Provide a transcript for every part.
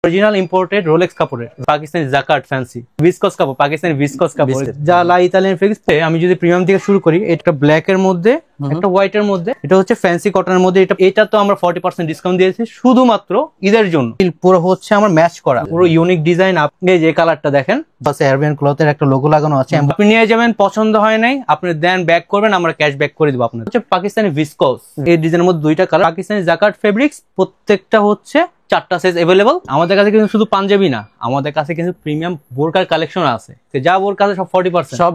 Original imported Rolex কাপড়ের Pakistani jacquard fancy viscose কাপড়, Pakistani viscose কাপড় যা লা ইতালিয়ান ফেব্রিক্স। আমি যদি প্রিমিয়াম থেকে শুরু করি, এটা ব্ল্যাক এর মধ্যে, একটা হোয়াইট এর মধ্যে, এটা হচ্ছে ফ্যান্সি কটনের মধ্যে। এটা তো আমরা 40% ডিসকাউন্ট দিয়েছি শুধুমাত্র ঈদের জন্য। পুরো হচ্ছে আমার ম্যাচ করা, পুরো ইউনিক ডিজাইন। আপনি যে কালারটা দেখেন, বাস এয়ারবেন ক্লথের একটা লোগো লাগানো আছে। আপনি নিয়ে যাবেন, পছন্দ হয় নাই আপনি দেন ব্যাক করবেন, আমরা ক্যাশ ব্যাক করে দেবো আপনার। হচ্ছে পাকিস্তানি ভিসকস, এই ডিজাইনের মধ্যে দুইটা কালার। পাকিস্তানি জাকার্ড ফেব্রিক্স, প্রত্যেকটা হচ্ছে 4টা সাইজ अवेलेबल। আমাদের কাছে কিন্তু শুধু পাঞ্জাবি না, আমাদের কাছে কিন্তু প্রিমিয়াম বোরকার কালেকশন আছে। যা বোরকা আছে সব 40%, সব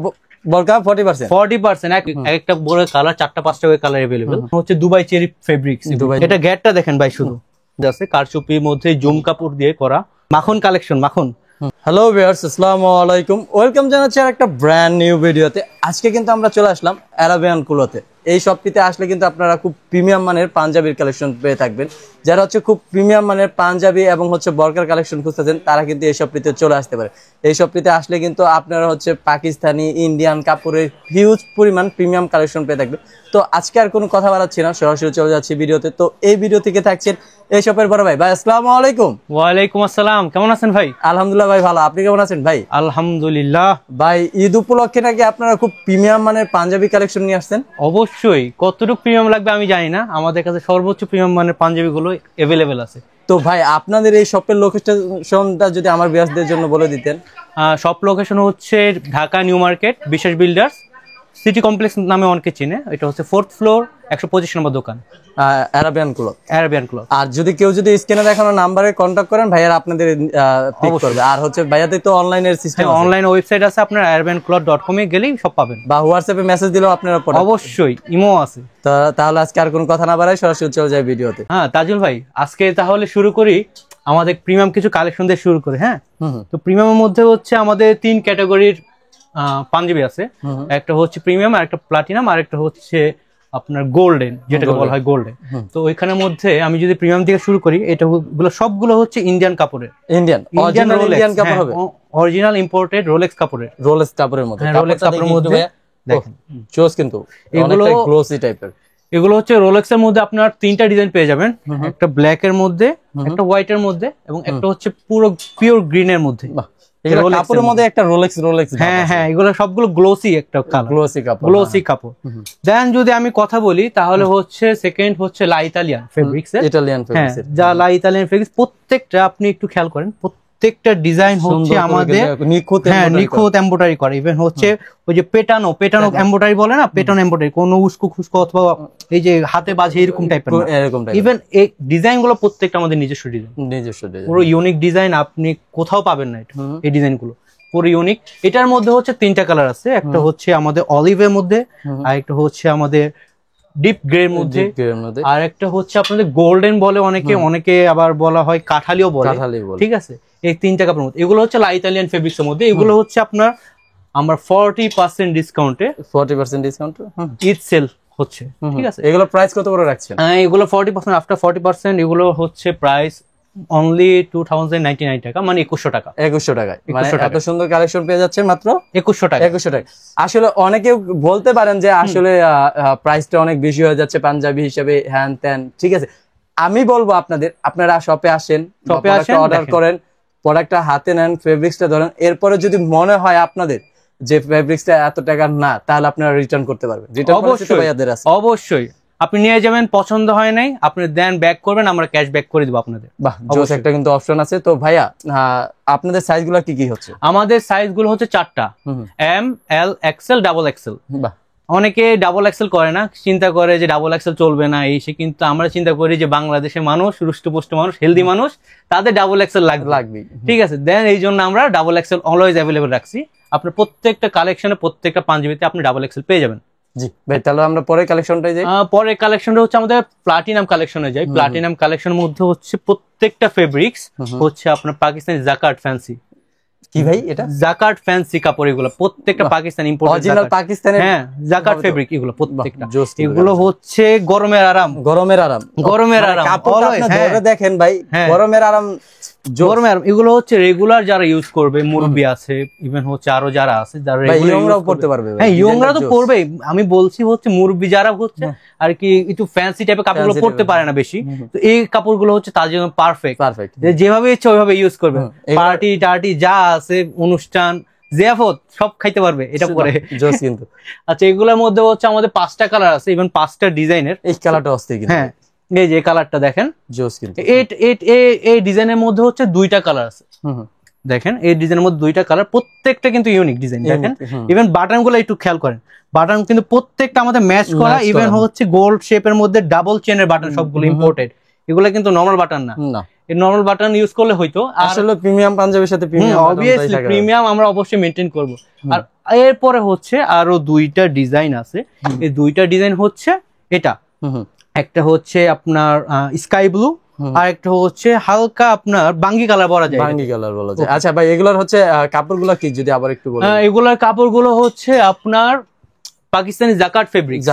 বোরকা 40% একটা বোরকার কালার 4টা-5টা করে কালার अवेलेबल। হচ্ছে দুবাই চেরি ফেব্রিক্স। এটা গ্যাটটা দেখেন ভাই, শুধু আছে কারচুপির মধ্যে জুম কাপড় দিয়ে করা মাখন কালেকশন। মাখন। হ্যালো ভিউয়ার্স, আসসালামু আলাইকুম, ওয়েলকাম জানাচ্ছি আর একটা ব্র্যান্ড নিউ ভিডিওতে। আজকে কিন্তু আমরা চলে আসলাম আরাবিয়ান কুলোতে। এই শপটিতে আসলে কিন্তু আপনারা খুব প্রিমিয়াম মানের পাঞ্জাবির কালেকশন পেয়ে থাকবেন। যারা হচ্ছে খুব প্রিমিয়াম মানের পাঞ্জাবি এবং হচ্ছে বরকার কালেকশন খুঁজতেছেন, তারা কিন্তু এই শপটিতে চলে আসতে পারে। এই শপটিতে আসলে কিন্তু আপনারা হচ্ছে পাকিস্তানি, ইন্ডিয়ান কাপড়ের হিউজ পরিমাণ প্রিমিয়াম কালেকশন পেয়ে থাকবেন। তো আজকে আর কোনো কথা বাড়াচ্ছি না, সরাসরি চলে যাচ্ছি ভিডিওতে। তো এই ভিডিও থেকে থাকছেন এই শপের বড় ভাই। ভাই আসসালামু আলাইকুম। ওয়ালাইকুম আসসালাম, কেমন আছেন ভাই? আলহামদুলিল্লাহ ভাই, ভালো। আপনি কেমন আছেন ভাই? আলহামদুলিল্লাহ ভাই, ঈদ উপলক্ষে নাকি আপনারা খুব প্রিমিয়াম মানের পাঞ্জাবি কালেকশন নিয়ে আসছেন? অবশ্যই। কতটুকু প্রিমিয়াম লাগবে আমি জানি না, আমাদের কাছে সর্বোচ্চ প্রিমিয়াম মানের পাঞ্জাবি গুলো अवेलेबल আছে। তো ভাই, আপনাদের এই শপের লোকেশনটা যদি আমার ভিউয়ারদের জন্য বলে দিতেন। শপ লোকেশন হচ্ছে ঢাকা নিউ মার্কেট, বিশেষ বিল্ডার্স, সিটি কমপ্লেক্স নামে অনেকে চিনে। এটা হচ্ছে 4th ফ্লোর, 125 নম্বর দোকান, আরাবিয়ান ক্লথ। Arabian cloth. আর যদি কেউ যদি স্ক্রিনে দেখানো নাম্বারে কন্টাক্ট করেন, ভাইয়ারা আপনাদের পিক করবে। আর হচ্ছে ভাইয়াদের তো অনলাইনের সিস্টেম, অনলাইন ওয়েবসাইট আছে, আপনার arabiancloth.com এ গেলেই সব পাবেন, বা হোয়াটসঅ্যাপে মেসেজ দিলেও আপনারা অবশ্যই। ইমো আছে। তাহলে আজকে আর কোনো কথা না বাড়াই সরাসরি চলে যায় ভিডিওতে। হ্যাঁ তাজুল ভাই, আজকে তাহলে শুরু করি আমাদের প্রিমিয়াম কিছু কালেকশন দিয়ে শুরু করে। হ্যাঁ, তো প্রিমিয়ামের মধ্যে হচ্ছে আমাদের 3 ক্যাটাগরির পাঞ্জাবি আছে। একটা হচ্ছে প্রিমিয়াম, আর একটা প্লাটিনাম, আর একটা হচ্ছে আপনার গোল্ডেন, যেটাকে বলা হয় গোল্ডেন। তো ওইখানের মধ্যে আমি যদি প্রিমিয়াম থেকে শুরু করি, এটা সবগুলো হচ্ছে ইন্ডিয়ান কাপড়ের, ইন্ডিয়ান কাপড় হবে, অরিজিনাল ইম্পোর্টেড রোলেক্স কাপড়ের, রোলেক্স কাপড়ের মধ্যে। রোলেক্স কাপড়ের মধ্যে দেখেন চোস, কিন্তু এগুলো গ্লোসি টাইপের। এগুলো হচ্ছে রোলেক্স এর মধ্যে আপনার 3টা ডিজাইন পেয়ে যাবেন। একটা ব্ল্যাক এর মধ্যে, একটা হোয়াইট এর মধ্যে, এবং একটা হচ্ছে পুরো পিওর গ্রিন এর মধ্যে। কাপড়ের মধ্যে একটা রোলেক্স। হ্যাঁ হ্যাঁ, এগুলো সবগুলো গ্লোসি একটা কালার, গ্লোসি কাপড়। দেন যদি আমি কথা বলি, তাহলে হচ্ছে সেকেন্ড হচ্ছে লা ইতালিয়ান ফেব্রিক্স, যা লা ইতালিয়ান ফেব্রিক্স। প্রত্যেকটা আপনি একটু খেয়াল করেন, প্রত্যেকটা ডিজাইন হচ্ছে আমাদের নিখুঁত এমব্রয়ডারি করা। ইভেন হচ্ছে ওই যে পেটানো এমব্রয়ডারি বলে না, পেটানো এমব্রয়ডারি, কোনো উস্কো খুস্কো অথবা এই যে হাতে বাজে এরকম টাইপের। ইভেন এই ডিজাইন গুলো প্রত্যেকটা আমাদের নিজস্ব ডিজাইন, পুরো ইউনিক ডিজাইন, আপনি কোথাও পাবেন না। এই ডিজাইন গুলো পুরো ইউনিক। এটার মধ্যে হচ্ছে 3টা কালার আছে। একটা হচ্ছে আমাদের অলিভের মধ্যে, আর একটা হচ্ছে আমাদের ডিপ গ্রে এর মধ্যে, আর একটা হচ্ছে আপনাদের গোল্ডেন বলে অনেকে আবার বলা হয় কাঠালিও বলে। ঠিক আছে, এই 3টা কাপড়ের মধ্যে এগুলো হচ্ছে লা ইতালিয়ান ফেব্রিক্স এর মধ্যে। এগুলো হচ্ছে আপনার আমরা 40% ডিসকাউন্টে ঈদ সেল হচ্ছে। ঠিক আছে, এগুলো প্রাইস কত করে রাখছেন? এগুলো 40% আফটার 40% এগুলো হচ্ছে প্রাইস অনলি 2099 টাকা, মানে 2100 টাকা। 2100 টাকায় এত সুন্দর কালেকশন পেয়ে যাচ্ছে মাত্র 2100 টাকা। 2100 টাকা। আসলে অনেকে বলতে পারেন যে আসলে প্রাইসটা অনেক বেশি হয়ে যাচ্ছে পাঞ্জাবি হিসেবে, হ্যান ত্যান। ঠিক আছে, আমি বলবো আপনারা শপে আসেন, অর্ডার করেন, প্রোডাক্টটা হাতে নেন, ফেব্রিক্সটা ধরেন। এরপরে যদি মনে হয় আপনাদের যে ফেব্রিক্সটা এত টাকার না, তাহলে আপনারা রিটার্ন করতে পারবেন। অবশ্যই আপনি নিয়ে যাবেন, পছন্দ হয় নাই আপনি দেন ব্যাক করবেন, আমরা ক্যাশ ব্যাক করে দেবো আপনাদের। বাহ, জোস একটা কিন্তু অপশন আছে। তো ভাইয়া, আপনাদের সাইজগুলো কি কি হচ্ছে? আমাদের সাইজগুলো হচ্ছে 4টা, এম, এল, এক্সেল, ডাবল এক্সেল। বাহ, অনেকে ডাবল এক্সেল করে না, চিন্তা করে যে ডাবল এক্সেল চলবে না এই সে, কিন্তু আমরা চিন্তা করি যে বাংলাদেশের মানুষ, রুষ্টপুষ্ট মানুষ, হেলদি মানুষ, তাদের ডাবল এক্সেল লাগবে। ঠিক আছে, দেন এই জন্য আমরা ডাবল এক্সেল অলওয়েজ অ্যাভেলেবল রাখছি। আপনার প্রত্যেকটা কালেকশনে, প্রত্যেকটা পাঞ্জাবিতে আপনি ডাবল এক্সেল পেয়ে যাবেন। জি ভাই, তাহলে আমরা পরের কালেকশনটাই যাই। পরের কালেকশনটা হচ্ছে আমাদের প্লাটিনাম কালেকশনে যাই। প্লাটিনাম কালেকশনের মধ্যে হচ্ছে প্রত্যেকটা ফেব্রিক্স হচ্ছে আপনার পাকিস্তানি জাকার্ড ফ্যান্সি। কি ভাই এটা? জাকার্ড ফ্যান্সি কাপড়, এগুলো প্রত্যেকটা পাকিস্তানি ইম্পোর্টেড, অরিজিনাল পাকিস্তানের। হ্যাঁ, জাকার্ড ফেব্রিক এগুলো প্রত্যেকটা। এগুলো হচ্ছে গরমের আরাম। কাপড় আপনি ধরে দেখেন ভাই, গরমের আরাম গরমে এগুলো হচ্ছে রেগুলার যারা ইউজ করবে, মুরব্বি আছে, ইভেন হচ্ছে আরো যারা আছে যারা ইয়ংরাও পড়তে পারবে। হ্যাঁ, ইয়ংরা তো পড়বেই, আমি বলছি হচ্ছে মুরব্বি যারা হচ্ছে আর কি একটু ফ্যান্সি টাইপের কাপড়গুলো পড়তে পারে না বেশি, তো এই কাপড়গুলো হচ্ছে তার জন্য পারফেক্ট। যেভাবে ইচ্ছা ওইভাবে ইউজ করবে, পার্টি টার্টি যা আছে, অনুষ্ঠান জিয়াফত সব খাইতে পারবে এটা পরে। কিন্তু আচ্ছা, এগুলোর মধ্যে হচ্ছে আমাদের 5টা কালার আছে, ইভেন 5টা ডিজাইনের। এই কালারটা অস্থির কিন্তু। হ্যাঁ, এই যে কালারটা দেখেন, জোস কিন্তু। এই ডিজাইনের মধ্যে হচ্ছে 2টা কালার আছে। দেখেন এই ডিজাইনের মধ্যে 2টা কালার, প্রত্যেকটা কিন্তু ইউনিক ডিজাইন। দেখেন ইভেন বাটন গুলো একটু খেয়াল করেন, বাটন কিন্তু প্রত্যেকটা আমাদের ম্যাচ করা, ইভেন হচ্ছে গোল্ড শেপের মধ্যে ডাবল চেনের বাটন, সবগুলো ইম্পোর্টেড। এগুলো কিন্তু নরমাল বাটন না, এই নরমাল বাটন ইউজ করলে হয়তো আসলে প্রিমিয়াম পাঞ্জাবির সাথে অবভিয়াসলি প্রিমিয়াম আমরা অবশ্যই মেইনটেইন করব। আর এরপরে হচ্ছে আরো 2টা ডিজাইন আছে, এই 2টা ডিজাইন হচ্ছে এটা, একটা হচ্ছে আপনার স্কাই ব্লু, আর একটা হচ্ছে হালকা আপনার বাঙ্গি কালার বলা যায়, বাঙ্গি কালার বলা যায়। আচ্ছা ভাই, এগুলোর হচ্ছে কাপড়গুলো কি যদি আবার একটু বলেন? এগুলোর কাপড়গুলো হচ্ছে আপনার Pakistani jacquard fabrics.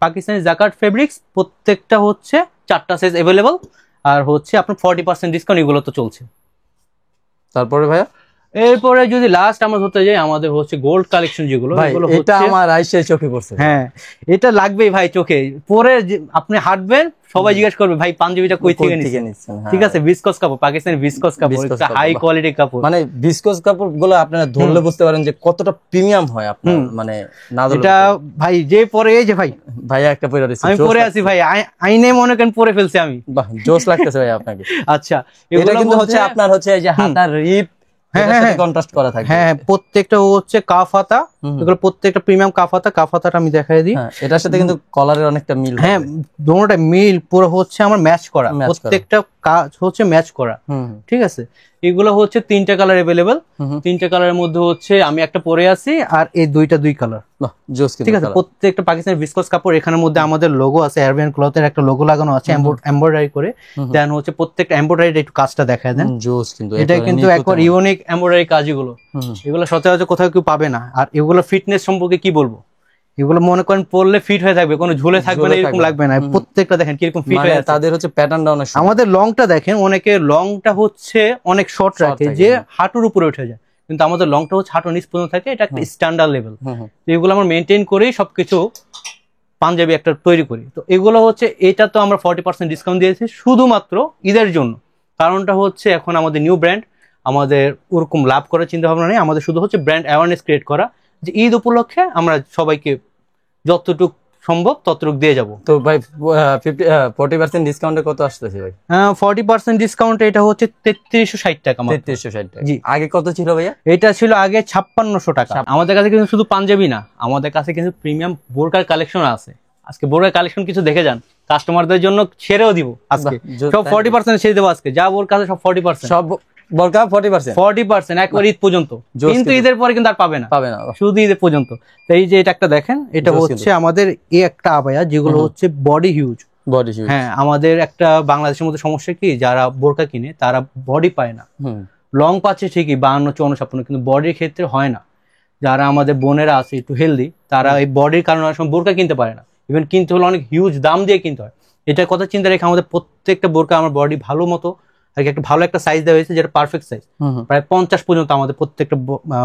Pakistani jacquard fabrics, প্রত্যেকটা হচ্ছে 4টা সাইজ अवेलेबल, আর হচ্ছে আপনার 40% ডিসকাউন্ট এগুলো তো চলছে। তারপরে ভাইয়া এরপরে যদি লাস্ট আমরা ধরতে যাই, আমাদের হচ্ছে গোল্ড কালেকশন যেগুলো, এটা আমার আইসে চোখে পড়ছে। হ্যাঁ, এটা লাগবেই ভাই চোখে পরে, আপনি হাঁটবেন সবাই জিজ্ঞেস করবে ভাই পাঞ্জাবিটা কই থেকে নিচ্ছেন। ঠিক আছে, ভিসকস কাপড়, পাকিস্তানি ভিসকস কাপড়, এটা হাই কোয়ালিটি কাপড়। মানে ভিসকস কাপড়গুলো আপনারা ধরলে বুঝতে পারেন যে কতটা প্রিমিয়াম হয় আপনার, মানে না এটা ভাই যে পরে, এই যে ভাইয়া একটা পরে আছে, আমি পরে আছি ভাই, আইনে মনে করেন পরে ফেলছি আমি। বাহ, জোস লাগতেছে ভাই আপনাকে। আচ্ছা, এটা কিন্তু হচ্ছে আপনার হচ্ছে এই যে হাতার রিপ কন্ট্রাস্ট করা থাকে। হ্যাঁ, প্রত্যেকটা হচ্ছে কাফ হাতা, এগুলো প্রত্যেকটা প্রিমিয়াম কাফ হাতা। কাফ হাতাটা আমি দেখাই দিই, এটার সাথে কিন্তু কলারের অনেকটা মিল। হ্যাঁ, দুটোটা মিল পুরো হচ্ছে আমার ম্যাচ করা, প্রত্যেকটা কাজ হচ্ছে ম্যাচ করা। ঠিক আছে, এগুলো হচ্ছে 3টা কালার अवेलेबल। 3টা কালারের মধ্যে হচ্ছে আমি একটা পরে আছি, আর এই 2 কালার। ঠিক আছে, প্রত্যেকটা পাকিস্তানি ভিসকস কাপড়। এখানের মধ্যে আমাদের লোগো আছে, আরবিয়ান ক্লথের একটা লোগো লাগানো আছে এমব্রয়ডারি করে। দেন হচ্ছে প্রত্যেকটা এমব্রয়ডারি একটু কাজটা দেখায় দেন। এটা কিন্তু একবার ইউনিক এমব্রয়ডারি কাজ, এগুলো সচরাচর কোথাও কেউ পাবে না। আর এগুলো ফিটনেস সম্পর্কে কি বলবো, এগুলো মনে করেন পরলে ফিট হয়ে থাকবে, কোনো ঝুলে থাকবে না, এরকম লাগবে না। প্রত্যেকটা দেখেন কিরকম ফিট হয়ে আছে। তাদের হচ্ছে প্যাটার্নটা অনেক। আমাদের লংটা দেখেন, অনেকে লংটা হচ্ছে অনেক শর্ট রাখে যে হাঁটুর উপরে উঠে যায়, কিন্তু আমাদের লংটা হচ্ছে হাঁটুর নিচ পর্যন্ত থাকে। এটা একটা স্ট্যান্ডার্ড লেভেল, এগুলো আমরা মেনটেন করেই সবকিছু পাঞ্জাবি একটা তৈরি করি। তো এগুলো হচ্ছে, এটা তো আমরা 40% ডিসকাউন্ট দিয়েছি শুধুমাত্র ঈদের জন্য। কারণটা হচ্ছে এখন আমাদের নিউ ব্র্যান্ড, আমাদের ওরকম লাভ করার চিন্তা ভাবনা নেই, আমাদের শুধু হচ্ছে ব্র্যান্ড অ্যাওয়ারনেস ক্রিয়েট করা, যে ঈদ উপলক্ষে আমরা সবাইকে যতটুকু সম্ভব ততটুকু দিয়ে যাব। তো ভাই 40% ডিসকাউন্টে কত আসতেছে ভাই? 40% ডিসকাউন্ট এটা হচ্ছে 3360 টাকা। 3360 টাকা। জি, আগে কত ছিল ভাইয়া? এটা ছিল আগে 5600 টাকা। আমাদের কাছে কিন্তু শুধু পাঞ্জাবি না, আমাদের কাছে কিন্তু প্রিমিয়াম বোরকার কালেকশন আছে। আজকে বোরকার কালেকশন কিছু দেখে যান, কাস্টমারদের জন্য ছেড়েও দিব আজকে, সব 40% ছেড়ে দেবো আজকে, যা বোরকা আছে সব 40%, সব বোরকা 40% একবার ঈদ পর্যন্ত। কিন্তু ঈদের পরে কিন্তু আর পাবে না, শুধু ঈদের পর্যন্ত। তো এই যে এটা একটা দেখেন, এটা হচ্ছে আমাদের এই একটা আবায়া, যেগুলো হচ্ছে বডি হিউজ। হ্যাঁ, আমাদের একটা বাংলাদেশের মধ্যে সমস্যা কি, যারা বোরকা কিনে তারা বডি পায় না, লং পাচ্ছে ঠিকই 52, 54, 56, কিন্তু বডির ক্ষেত্রে হয় না। যারা আমাদের বোনেরা আছে একটু হেলদি, তারা এই বডির কারণে অনেক সময় বোরকা কিনতে পারে না, ইভেন কিনতে হলে অনেক হিউজ দাম দিয়ে কিনতে হয়। এটার কথা চিন্তা রেখে আমাদের প্রত্যেকটা বোরকা আমার বডি ভালো মতো আর কি একটা ভালো একটা সাইজ দেওয়া হয়েছে, যেটা পারফেক্ট সাইজ, প্রায় 50 পর্যন্ত আমাদের প্রত্যেকটা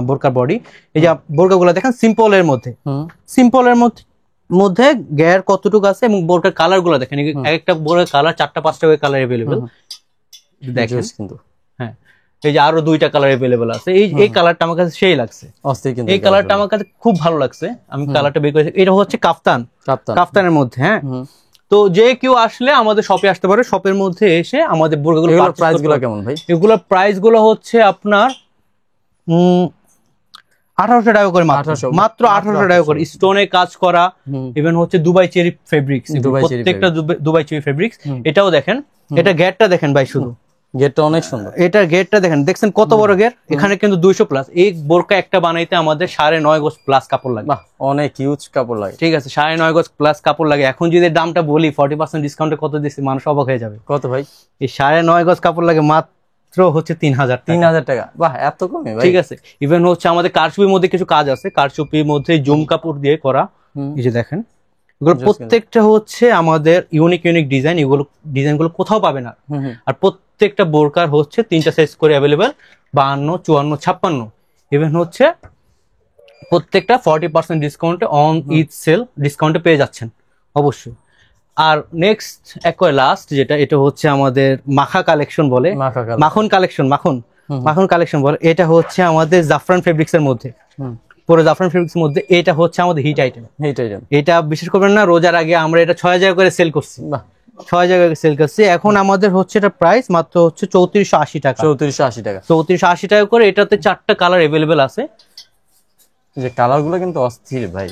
বোরকার বডি। এই যে বোরকা গুলো দেখেন সিম্পলের মধ্যে, সিম্পলের মধ্যে গ্যার কতটুকু আছে, এবং বোরকার কালার গুলো দেখেন, একটা বোরকার কালার 4টা-5টা কালার অ্যাভেলেবেল দেখেন কিন্তু। হ্যাঁ, এই যে আরো 2টা কালার অ্যাভেলেবেল আছে। এই কালারটা আমার কাছে সেই লাগছে, এই কালারটা আমার কাছে খুব ভালো লাগছে, আমি কালারটা বের করেছি। এটা হচ্ছে কাফতানের মধ্যে। হ্যাঁ, তো যে কেউ আসলে আমাদের শপে আসতে পারে, শপের মধ্যে এসে আমাদের বোরকাগুলো। প্রাইসগুলো কেমন ভাই? এগুলোর প্রাইসগুলো হচ্ছে আপনার 1800 টাকা করে, মাত্র 1800 টাকা করে, স্টোনে কাজ করা, ইভেন হচ্ছে দুবাই চেরি ফেব্রিক্স, প্রত্যেকটা দুবাই চেরি ফেব্রিক্স। এটাও দেখেন, এটা গেটটা দেখেন ভাই, শুধু গেটটা অনেক সুন্দর। এটার গেটটা দেখছেন কত বড় গেট, এখানে কিন্তু 200+। এই বোরকা একটা বানাইতে আমাদের 9.5 গজ প্লাস কাপড় লাগে, অনেক হিউজ কাপড় লাগে। ঠিক আছে, 9.5 গজ প্লাস কাপড় লাগে। এখন যদি দামটা বলি 40% ডিসকাউন্টে কত দিচ্ছি, মানুষ অবাক হয়ে যাবে। কত ভাই? এই 9.5 গজ কাপড় লাগে মাত্র হচ্ছে 3000 টাকা। বাহ, এত কমে ভাই। ঠিক আছে, ইভেন হচ্ছে আমাদের কারচুপির মধ্যে কিছু কাজ আছে, কারচুপির মধ্যে জুম কাপড় দিয়ে করা। এই যে দেখেন, এগুলো প্রত্যেকটা হচ্ছে আমাদের ইউনিক ডিজাইন, এগুলো ডিজাইনগুলো কোথাও পাবে না। আর প্রত্যেকটা বোরকার হচ্ছে 3টা সাইজ করে অ্যাভেলেবেল, 52, 54, 56। ইভেন হচ্ছে প্রত্যেকটা 40% ডিসকাউন্টে অন ঈদ সেল ডিসকাউন্টে পেয়ে যাচ্ছেন অবশ্যই। আর নেক্সট একবারে লাস্ট যেটা, এটা হচ্ছে আমাদের মাখা কালেকশন বলে, মাখন কালেকশন বলে। এটা হচ্ছে আমাদের জাফরান ফেব্রিক্স এর মধ্যে, পুরো জাফরান ফেব্রিক্স এর মধ্যে। এটা হচ্ছে আমাদের হিট আইটেম। এটা বিশেষ করবেন না, রোজার আগে আমরা এটা 6000 করে সেল করছি, 6000 করে সেল করছি। এখন আমাদের হচ্ছে এটা প্রাইস মাত্র হচ্ছে 3480 টাকা, 3480 টাকা করে। এটাতে 4টা কালার অ্যাভেলেবেল আছে, যে কালার গুলো কিন্তু অস্থির ভাই,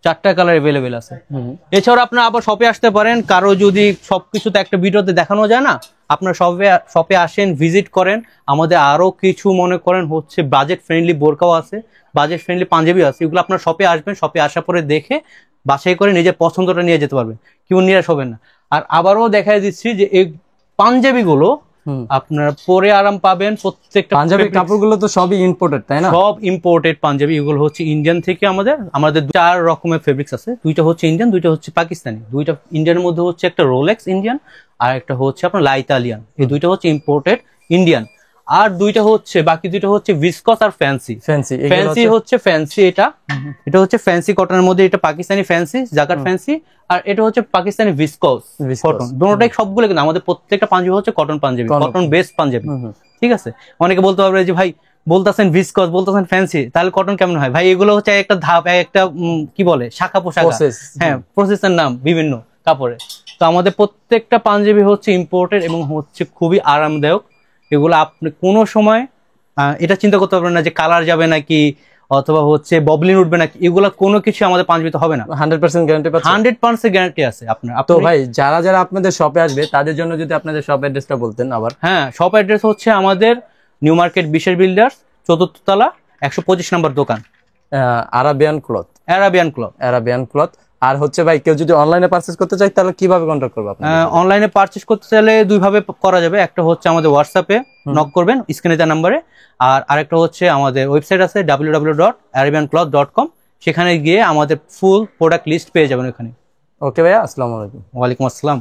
4টা কালার অ্যাভেলেবেল আছে। এছাড়া আপনারা আবার শপে আসতে পারেন, কারো যদি সবকিছু তো একটা ভিডিওতে দেখানো যায় না, আপনারা শপে আসেন, ভিজিট করেন। আমাদের আরো কিছু মনে করেন হচ্ছে বাজেট ফ্রেন্ডলি বোরকাও আছে, বাজেট ফ্রেন্ডলি পাঞ্জাবি আছে। এগুলো আপনারা শপে আসবেন, শপে আসার পরে দেখে বাছাই করে নিজের পছন্দটা নিয়ে যেতে পারবেন, কেউ নিরাশ হবেন না। আর আবারও দেখাই দিচ্ছি যে এই পাঞ্জাবিগুলো আপনারা পরে আরাম পাবেন। প্রত্যেকটা পাঞ্জাবি কাপড়গুলো তো সবই ইম্পোর্টেড, তাই না? সব ইম্পোর্টেড পাঞ্জাবি। এগুলো হচ্ছে ইন্ডিয়ান থেকে আমাদের 4 রকমের ফেব্রিক্স আছে, 2টা হচ্ছে ইন্ডিয়ান, 2টা হচ্ছে পাকিস্তানি। 2টা ইন্ডিয়ানের মধ্যে হচ্ছে একটা রোলেক্স ইন্ডিয়ান, আর একটা হচ্ছে আপনার লাইতালিয়ান। এই 2টা হচ্ছে ইম্পোর্টেড ইন্ডিয়ান। আর 2টা হচ্ছে, বাকি 2টা হচ্ছে ভিসকস আর ফ্যান্সি হচ্ছে ফ্যান্সি। এটা হচ্ছে ফ্যান্সি কটনের মধ্যে, এটা পাকিস্তানি ফ্যান্সি জাকার্ড ফ্যান্সি, আর এটা হচ্ছে পাকিস্তানি ভিসকস কটন। দুটোটাই সবগুলো কিন্তু আমাদের প্রত্যেকটা পাঞ্জাবি হচ্ছে cotton panjabi, cotton best panjabi. ঠিক আছে, অনেকে বলতে পারবে যে ভাই বলতেছেন ভিসকস, বলতেছেন ফ্যান্সি, তাহলে কটন কেমন হয়? ভাই এগুলো হচ্ছে একটা ধাপ, একটা কি বলে শাখা পোশাক, হ্যাঁ প্রসেসের নাম বিভিন্ন কাপড়ে। তো আমাদের প্রত্যেকটা পাঞ্জাবি হচ্ছে ইম্পোর্টেড এবং হচ্ছে খুবই আরামদায়ক। এগুলো আপনি কোনো সময় এটা চিন্তা করতে পারবেন না যে কালার যাবে নাকি, অথবা হচ্ছে ববলিন উঠবে নাকি, এগুলো কোনো কিছু আমাদের পাঞ্জাবিতে হবে না। 100% গ্যারান্টি পাচ্ছেন, 100% গ্যারান্টি আছে আপনার। তো ভাই যারা আপনাদের শপে আসবে তাদের জন্য যদি আপনাদের শপ অ্যাড্রেসটা বলতেন আবার। হ্যাঁ, শপ অ্যাড্রেস হচ্ছে আমাদের নিউ মার্কেট বিশের বিল্ডার্স, 4th তলা, 125 নম্বর দোকান, আরাবিয়ান ক্লথ। আর হচ্ছে ভাই কেউ যদি অনলাইনে পারচেজ করতে চায় তাহলে কিভাবে কন্টাক্ট করবে আপনাকে? অনলাইনে পারচেজ করতে চাইলে 2 ভাবে করা যাবে। একটা হচ্ছে আমাদের হোয়াটসঅ্যাপে নক করবেন স্ক্রিনে দেওয়া নম্বরে, আর আরেকটা হচ্ছে আমাদের ওয়েবসাইট আছে www.arabiancloth.com, সেখানে গিয়ে আমাদের ফুল প্রোডাক্ট লিস্ট পেয়ে যাবেন ওখানে। ওকে ভাইয়া, আসসালামু আলাইকুম। ওয়ালাইকুম আসসালাম।